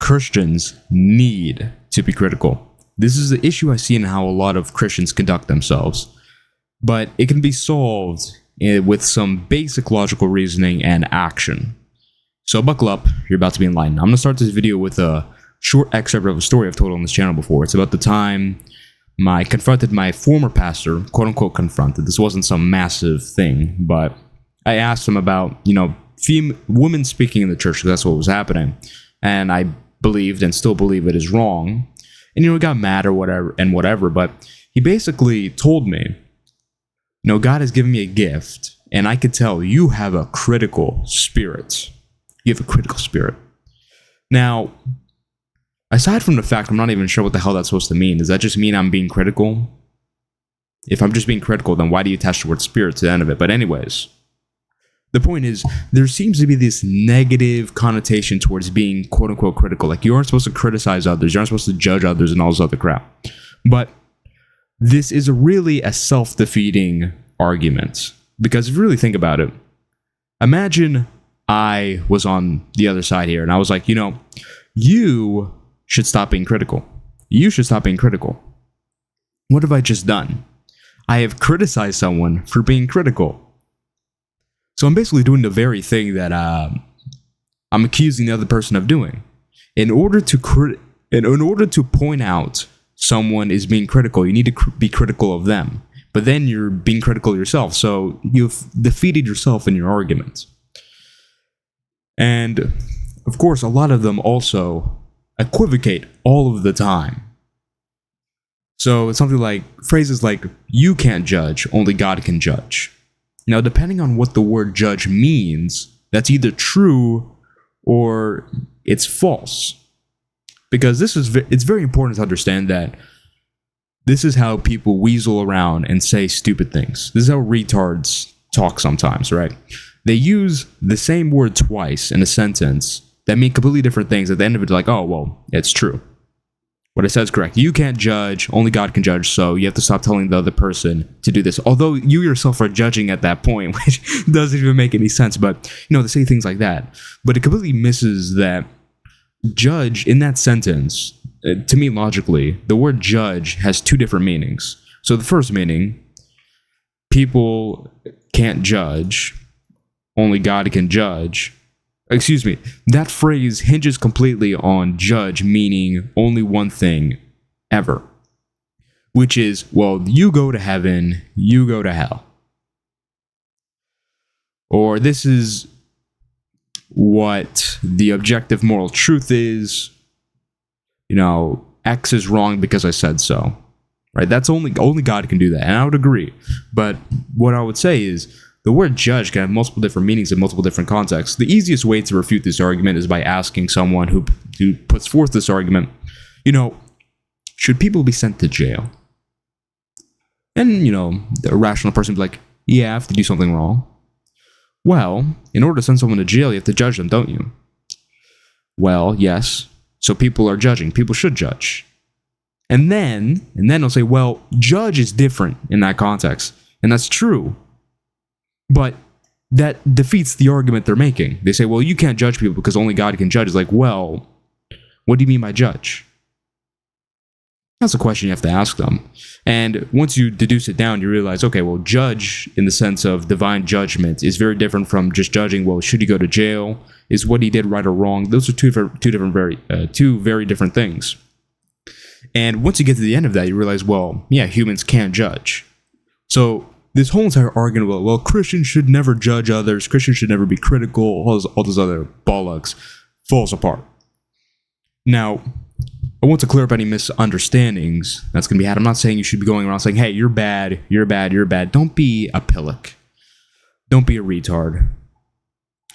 Christians need to be critical. This is the issue I see in how a lot of Christians conduct themselves. But it can be solved with some basic logical reasoning and action. So buckle up, you're about to be enlightened. I'm going to start this video with a short excerpt of a story I've told on this channel before. It's about the time I confronted my former pastor, quote unquote confronted. This wasn't some massive thing, but I asked him about, women speaking in the church, because that's what was happening. And I believed and still believe it is wrong. And, he got mad or whatever, but he basically told me, God has given me a gift, and I could tell you have a critical spirit. You have a critical spirit. Now, aside from the fact I'm not even sure what the hell that's supposed to mean, does that just mean I'm being critical? If I'm just being critical, then why do you attach the word spirit to the end of it? But anyways, the point is, there seems to be this negative connotation towards being quote-unquote critical. Like, you aren't supposed to criticize others, you aren't supposed to judge others and all this other crap. But this is really a self-defeating argument. Because if you really think about it, imagine I was on the other side here, and I was like, you should stop being critical. You should stop being critical. What have I just done? I have criticized someone for being critical. So I'm basically doing the very thing that I'm accusing the other person of doing. In order to point out someone is being critical, you need to be critical of them. But then you're being critical yourself, so you've defeated yourself in your argument. And of course, a lot of them also equivocate all of the time. So it's something like phrases like, you can't judge, only God can judge. Now, depending on what the word judge means, that's either true or it's false. Because it's very important to understand that this is how people weasel around and say stupid things. This is how retards talk sometimes, right? They use the same word twice in a sentence that mean completely different things. At the end of it, they're like, oh, well, it's true. What I said is correct. You can't judge, only God can judge, so you have to stop telling the other person to do this. Although you yourself are judging at that point, which doesn't even make any sense. But, they say things like that. But it completely misses that judge in that sentence. To me, logically, the word judge has two different meanings. So the first meaning, people can't judge, only God can judge. Excuse me, that phrase hinges completely on judge meaning only one thing ever, which is, well, you go to heaven, you go to hell. Or this is what the objective moral truth is. X is wrong because I said so. Right? That's only God can do that, and I would agree. But what I would say is, the word judge can have multiple different meanings in multiple different contexts. The easiest way to refute this argument is by asking someone who puts forth this argument, should people be sent to jail? And, the rational person would be like, yeah, if they do something wrong. Well, in order to send someone to jail, you have to judge them, don't you? Well, yes. So people are judging. People should judge. And then they'll say, well, judge is different in that context. And that's true. But that defeats the argument they're making. They say, well, you can't judge people because only God can judge. It's like, well, what do you mean by judge? That's a question you have to ask them. And once you deduce it down, you realize, okay, well, judge in the sense of divine judgment is very different from just judging, well, should he go to jail? Is what he did right or wrong? Those are two very different things. And once you get to the end of that, you realize, well, yeah, humans can't judge. So this whole entire argument about, well, Christians should never judge others, Christians should never be critical, all those other bollocks, falls apart. Now, I want to clear up any misunderstandings that's going to be had. I'm not saying you should be going around saying, hey, you're bad, you're bad, you're bad. Don't be a pillock. Don't be a retard.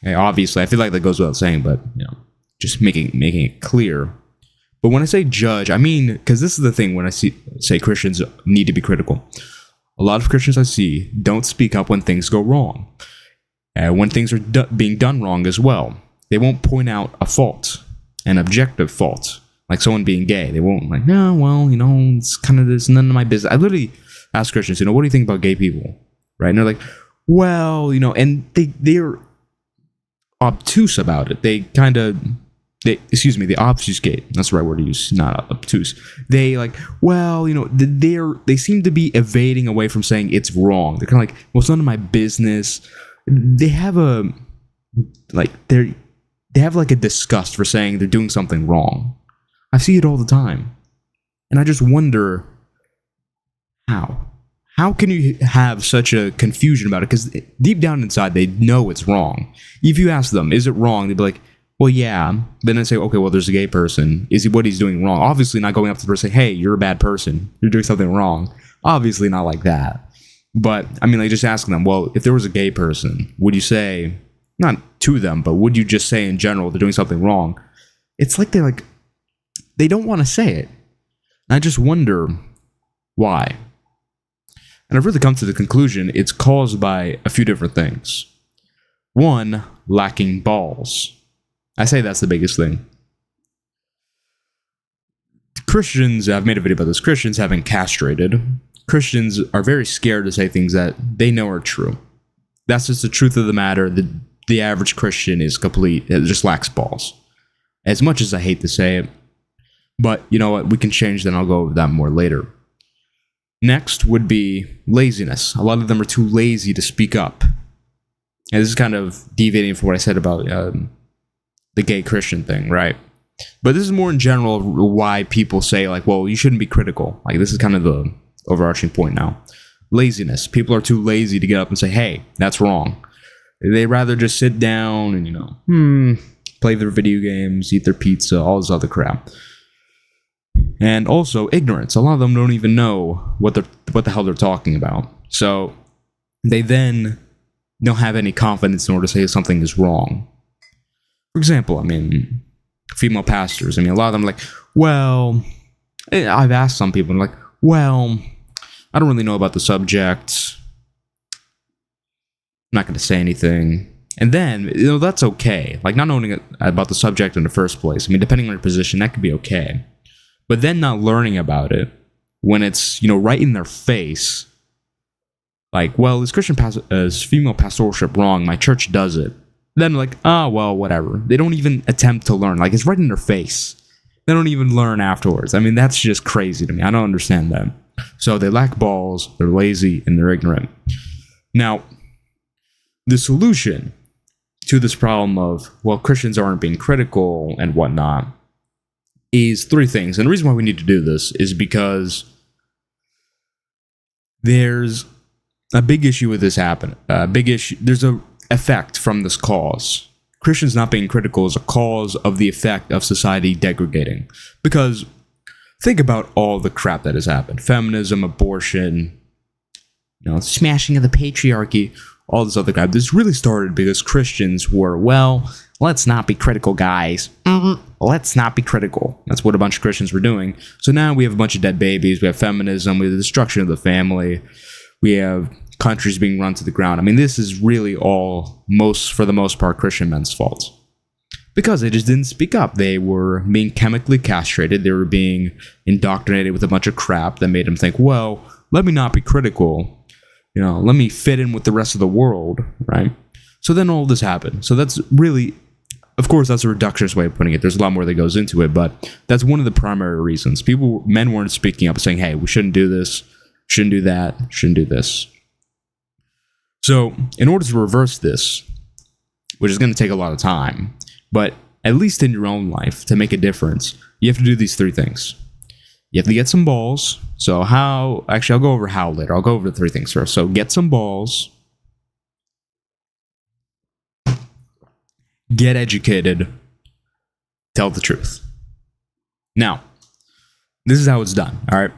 Okay, obviously, I feel like that goes without saying, but, just making it clear. But when I say judge, I mean, because this is the thing when I say Christians need to be critical. A lot of Christians I see don't speak up when things go wrong. When things are being done wrong as well. They won't point out a fault, an objective fault. Like someone being gay. They won't no, well, it's kind of this, none of my business. I literally ask Christians, what do you think about gay people? Right? And they're like, well, and they're obtuse about it. They kind of they obfuscate. That's the right word to use, not obtuse. They like, well, they seem to be evading away from saying it's wrong. They're kind of like, well, it's none of my business. They have a disgust for saying they're doing something wrong. I see it all the time, and I just wonder how can you have such a confusion about it? Because deep down inside, they know it's wrong. If you ask them, is it wrong? They'd be like, well, yeah. Then I say, okay, well, there's a gay person. Is he what he's doing wrong? Obviously not going up to the person and say, hey, you're a bad person. You're doing something wrong. Obviously not like that. But, I mean, like, just asking them, well, if there was a gay person, would you say, not to them, but would you just say in general they're doing something wrong? It's like they don't want to say it. And I just wonder why. And I've really come to the conclusion it's caused by a few different things. One, lacking balls. I say that's the biggest thing. Christians, I've made a video about this, Christians have been castrated. Christians are very scared to say things that they know are true. That's just the truth of the matter. The average Christian is complete, it just lacks balls. As much as I hate to say it. But you know what, we can change that, and I'll go over that more later. Next would be laziness. A lot of them are too lazy to speak up. And this is kind of deviating from what I said about the gay Christian thing, right? But this is more in general why people say, like, well, you shouldn't be critical. Like, this is kind of the overarching point now. Laziness. People are too lazy to get up and say, hey, that's wrong. They'd rather just sit down and, play their video games, eat their pizza, all this other crap. And also ignorance. A lot of them don't even know what the hell they're talking about. So they then don't have any confidence in order to say something is wrong. For example, I mean, female pastors. I mean, a lot of them are like, well, I've asked some people, and like, well, I don't really know about the subject. I'm not going to say anything. And then, that's okay. Like, not knowing about the subject in the first place. I mean, depending on your position, that could be okay. But then not learning about it when it's, right in their face. Like, well, is female pastorship wrong? My church does it. Then like, oh, well, whatever. They don't even attempt to learn. Like, it's right in their face. They don't even learn afterwards. I mean, that's just crazy to me. I don't understand that. So they lack balls, they're lazy, and they're ignorant. Now, the solution to this problem of, well, Christians aren't being critical and whatnot, is three things. And the reason why we need to do this is because there's a big issue with this happening. There's a effect from this cause. Christians not being critical is a cause of the effect of society degrading. Because think about all the crap that has happened. Feminism, abortion, smashing of the patriarchy, all this other crap. This really started because Christians were, well, let's not be critical, guys. Let's not be critical. That's what a bunch of Christians were doing. So now we have a bunch of dead babies. We have feminism. We have the destruction of the family. We have countries being run to the ground. I mean, this is really all, for the most part, Christian men's fault. Because they just didn't speak up. They were being chemically castrated. They were being indoctrinated with a bunch of crap that made them think, well, let me not be critical. Let me fit in with the rest of the world, right? So then all this happened. So that's really, of course, that's a reductionist way of putting it. There's a lot more that goes into it, but that's one of the primary reasons. Men weren't speaking up and saying, hey, we shouldn't do this, shouldn't do that, shouldn't do this. So in order to reverse this, which is going to take a lot of time, but at least in your own life, to make a difference, you have to do these three things. You have to get some balls. So I'll go over how later. I'll go over the three things first. So get some balls. Get educated. Tell the truth. Now, this is how it's done, all right?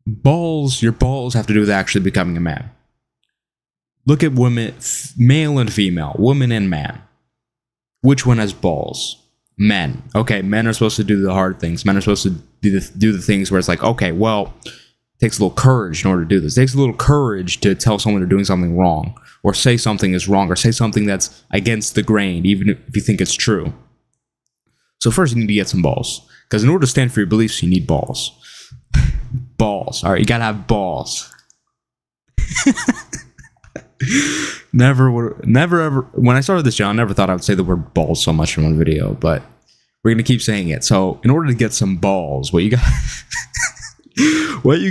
Your balls have to do with actually becoming a man. Look at women, male and female, woman and man. Which one has balls? Men. Okay, men are supposed to do the hard things. Men are supposed to do the things where it's like, okay, well, it takes a little courage in order to do this. It takes a little courage to tell someone they're doing something wrong, or say something is wrong, or say something that's against the grain, even if you think it's true. So first you need to get some balls. Because in order to stand for your beliefs, you need balls. Balls. All right, you gotta have balls. never ever. When I started this channel, I never thought I would say the word balls so much in one video, but we're gonna keep saying it. So, in order to get some balls, what you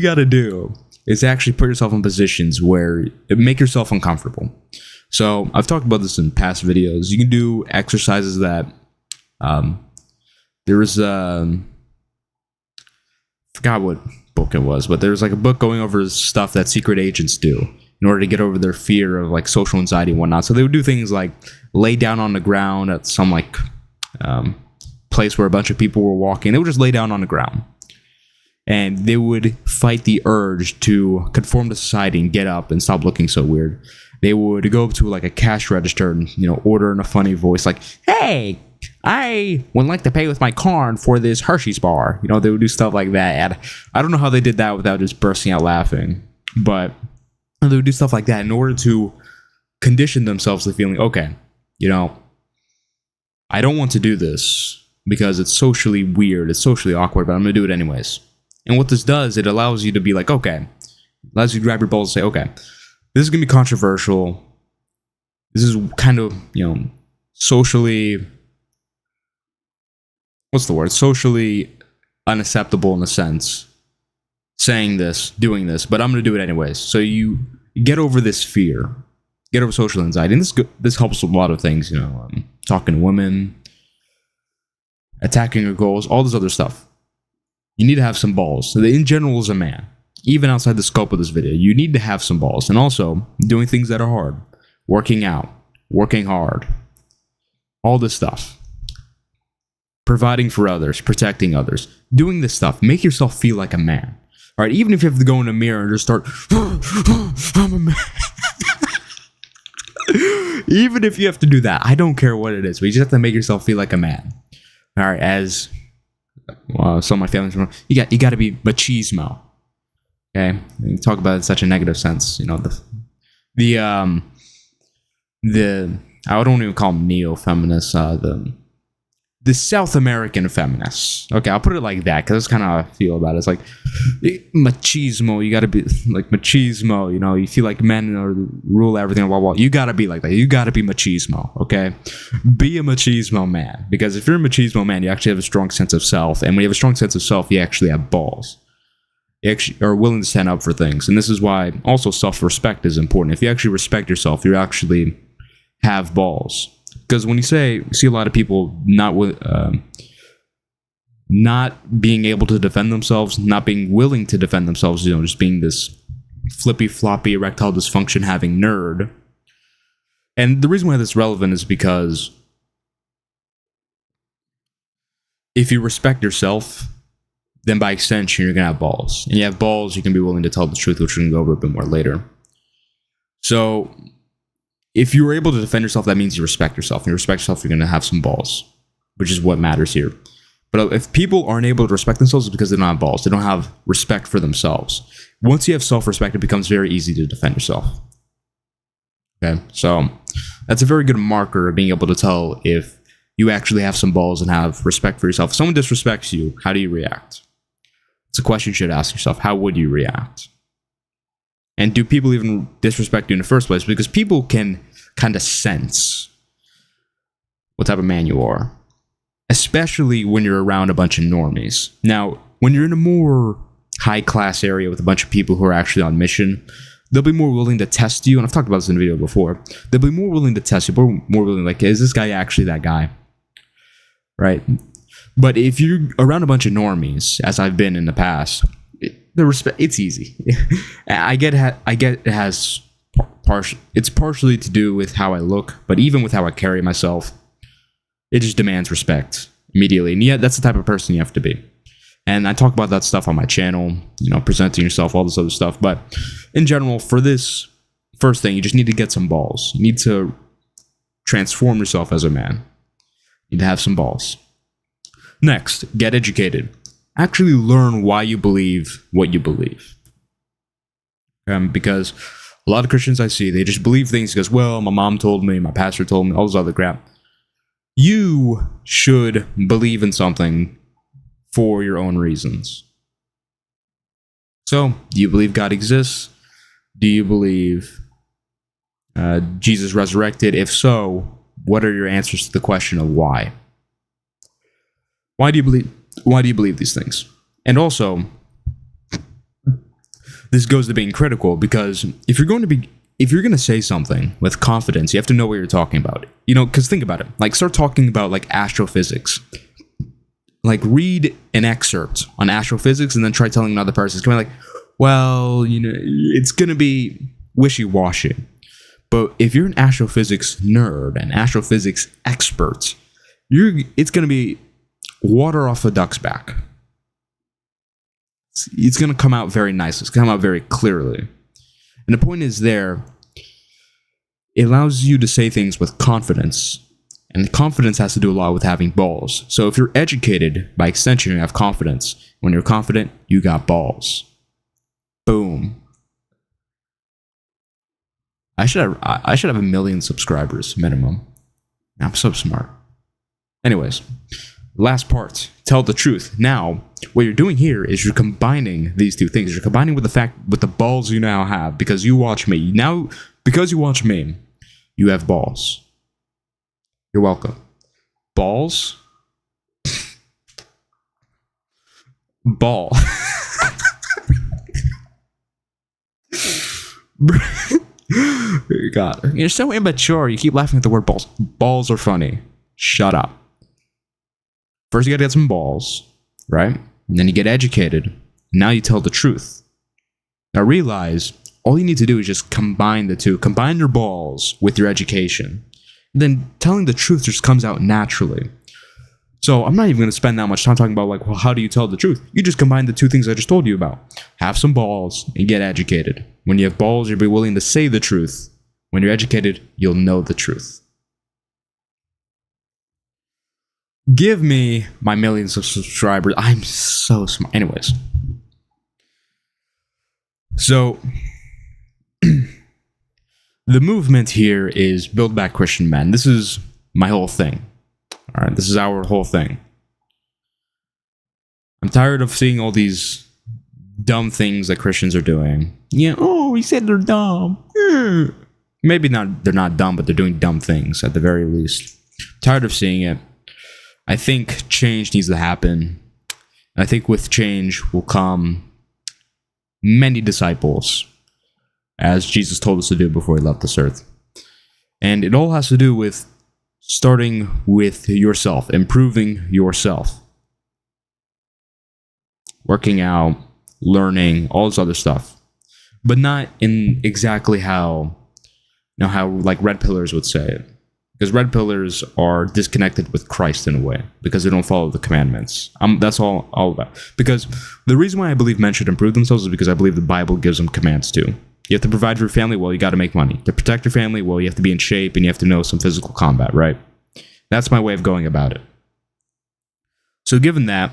got to do is actually put yourself in positions where make yourself uncomfortable. So, I've talked about this in past videos. You can do exercises that there was forgot what book it was, but there's like a book going over stuff that secret agents do in order to get over their fear of like social anxiety and whatnot. So they would do things like lay down on the ground at some like place where a bunch of people were walking. They would just lay down on the ground, and they would fight the urge to conform to society and get up and stop looking so weird. They would go up to like a cash register and, you know, order in a funny voice like, "Hey, I would like to pay with my card for this Hershey's bar." You know, they would do stuff like that. And I don't know how they did that without just bursting out laughing, but they would do stuff like that in order to condition themselves to feeling, okay, you know, I don't want to do this because it's socially weird, it's socially awkward, but I'm going to do it anyways. And what this does, it allows you to be like, okay, it allows you to grab your balls and say, okay, this is going to be controversial. This is kind of, you know, socially, what's the word? Socially unacceptable in a sense, saying this, doing this, but I'm going to do it anyways. So you get over this fear, get over social anxiety. And this helps with a lot of things, you know, talking to women, attacking your goals, all this other stuff. You need to have some balls. So in general, as a man, even outside the scope of this video, you need to have some balls. And also doing things that are hard, working out, working hard, all this stuff. Providing for others, protecting others, doing this stuff. Make yourself feel like a man. All right, even if you have to go in a mirror and just start, I'm a man. Even if you have to do that, I don't care what it is, but you just have to make yourself feel like a man. All right, as some of my family, you got to be machismo. Okay, you talk about it in such a negative sense. You know, the I don't even call them neo-feminists. The South American feminists. Okay, I'll put it like that because that's kind of how I feel about it. It's like machismo. You got to be like machismo. You know, you feel like men rule everything. Blah, blah, blah. You got to be like that. You got to be machismo. Okay, be a machismo man, because if you're a machismo man, you actually have a strong sense of self, and when you have a strong sense of self, you actually have balls. You actually are willing to stand up for things, and this is why also self-respect is important. If you actually respect yourself, you actually have balls. Because when you see a lot of people not being able to defend themselves, not being willing to defend themselves, you know, just being this flippy floppy erectile dysfunction having nerd. And the reason why that's relevant is because if you respect yourself, then by extension you're gonna have balls. And you have balls, you can be willing to tell the truth, which we can go over a bit more later. So if you're able to defend yourself, that means you respect yourself. And you respect yourself, you're going to have some balls, which is what matters here. But if people aren't able to respect themselves, it's because they don't have balls. They don't have respect for themselves. Once you have self-respect, it becomes very easy to defend yourself. Okay, so that's a very good marker of being able to tell if you actually have some balls and have respect for yourself. If someone disrespects you, how do you react? It's a question you should ask yourself. How would you react? And do people even disrespect you in the first place? Because people can kind of sense what type of man you are, especially when you're around a bunch of normies. Now, when you're in a more high-class area with a bunch of people who are actually on mission, they'll be more willing to test you. And I've talked about this in a video before. They'll be more willing to test you, more willing, like, is this guy actually that guy? Right? But if you're around a bunch of normies, as I've been in the past, it's easy. I get it has it's partially to do with how I look, but even with how I carry myself, it just demands respect immediately. And yeah, that's the type of person you have to be. And I talk about that stuff on my channel, you know, presenting yourself, all this other stuff. But in general, for this first thing, you just need to get some balls. You need to transform yourself as a man. You need to have some balls. Next, get educated. Actually learn why you believe what you believe. Because a lot of Christians I see, they just believe things because, well, my mom told me, my pastor told me, all this other crap. You should believe in something for your own reasons. So, do you believe God exists? Do you believe Jesus resurrected? If so, what are your answers to the question of why? Why do you believe these things? And also, this goes to being critical, because if you're going to say something with confidence, you have to know what you're talking about. Because think about it. Like, start talking about like astrophysics. Like, read an excerpt on astrophysics and then try telling another person. It's going to be like, well, it's going to be wishy-washy. But if you're an astrophysics nerd, an astrophysics expert, it's going to be water off a duck's back. It's going to come out very nice. It's going to come out very clearly. And the point is it allows you to say things with confidence. And confidence has to do a lot with having balls. So if you're educated, by extension, you have confidence. When you're confident, you got balls. Boom. I should have 1 million subscribers minimum. I'm so smart. Anyways, last part. Tell the truth. Now, what you're doing here is you're combining these two things. You're combining with the balls you now have because you watch me. Now, because you watch me, you have balls. You're welcome. Balls. Ball. God, you're so immature. You keep laughing at the word balls. Balls are funny. Shut up. First, you gotta get some balls, right? And then you get educated. Now you tell the truth. Now realize all you need to do is just combine the two. Combine your balls with your education. And then telling the truth just comes out naturally. So I'm not even going to spend that much time talking about, like, well, how do you tell the truth? You just combine the two things I just told you about. Have some balls and get educated. When you have balls, you'll be willing to say the truth. When you're educated, you'll know the truth. Give me my millions of subscribers. I'm so smart. Anyways. So, the movement here is Build Back Christian Men. This is my whole thing. All right, this is our whole thing. I'm tired of seeing all these dumb things that Christians are doing. Yeah, oh, he said they're dumb. Maybe not. They're not dumb, but they're doing dumb things at the very least. Tired of seeing it. I think change needs to happen. I think with change will come many disciples, as Jesus told us to do before he left this earth. And it all has to do with starting with yourself, improving yourself. Working out, learning, all this other stuff. But not in exactly how like red pillars would say it. Because red pillars are disconnected with Christ in a way, because they don't follow the commandments. That's all about. Because the reason why I believe men should improve themselves is because I believe the Bible gives them commands too. You have to provide for your family, well, you got to make money. To protect your family, well, you have to be in shape and you have to know some physical combat, right? That's my way of going about it. So given that,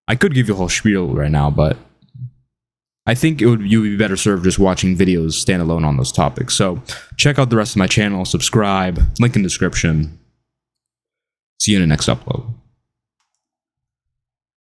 I could give you a whole spiel right now, but I think you would be better served just watching videos stand alone on those topics. So check out the rest of my channel, subscribe, link in the description. See you in the next upload.